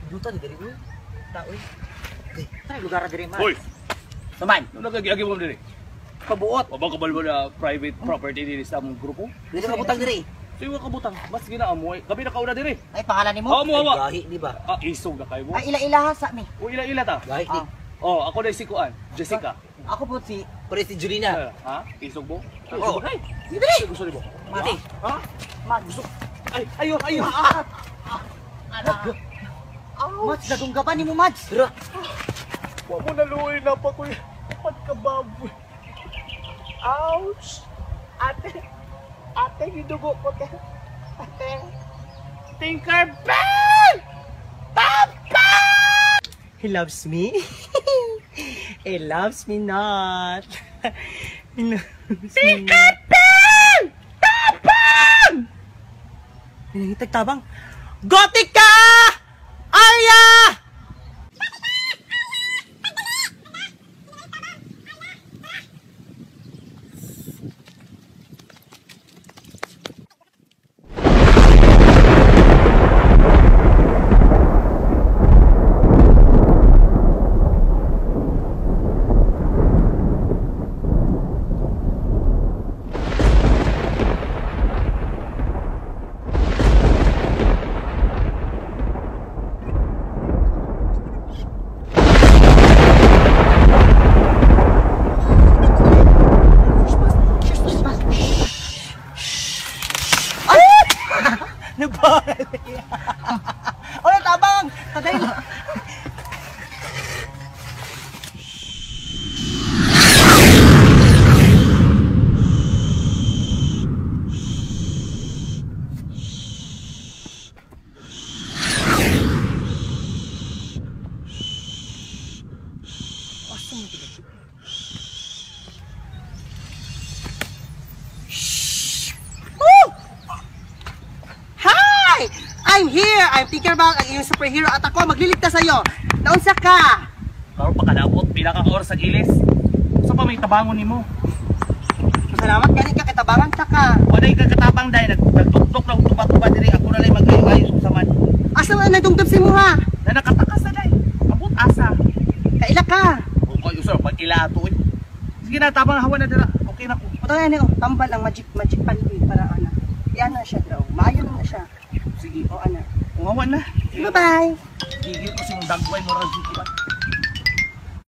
Duta di diri uy. Taoy. Okay, tay lugar diri man. Hoy, Saman. ano nagagi-agi mo diri? Pabuot. O ba kabal mo na private property diri sa among grupo? Dili ka butang diri. So yung kabutang, mas ginaamoy. Gabi na kauna diri. Ay, pangalan ni mo? Oo, mo awa. Gahi di ba? Ah, isog na kayo mo. Ay, ila-ila sa mi. O ila-ila ta. Gahi di. Oh, ako na si Kuan, Jessica. Ako po si... Pare si Julina. Ha? Isog mo? Oo. Ay, Dili! gusto mo? Mati. Ha? Mag. Ay, ayo, ayo. Mads, nadunggaban ni mo, Mads. Tara. Wa mo naluoy na pa ko. Pagkababoy. Ouch! Ate! Ate, gidugo ko te. Ate! Tinkerbell! Papa! He loves me. He loves me not. He loves me. Tinkerbell! Papa! Pinangitag tabang. Gotika! Arya! Nabali. Oy, tabang! Taday na. I'm here! I'm Tinkerbell, ang iyong superhero at ako magliligtas sa'yo. Naunsa ka? Karon pa kadabot, pila ka oras sa gilis. Sa pa may tabangon nimo. Salamat gani ka katabangan ta ka. Wala ka katabang dai nagtuktok lang tuba-tuba diri ako na lay mag-ayo sa man. Asa man nagdungdum si mo ha? Na nakatakas na dai. Abot asa. Kaila ka. O koy usor pag ila ato. Sige na tabang hawan na dira. Okay na ko. Putang ni tambal ang magic panty para ana. Yan na siya daw. Maayo na siya. Sige. O ana. Umawan na. Bye-bye. Gigil ko sing dagway mo ra sige ba.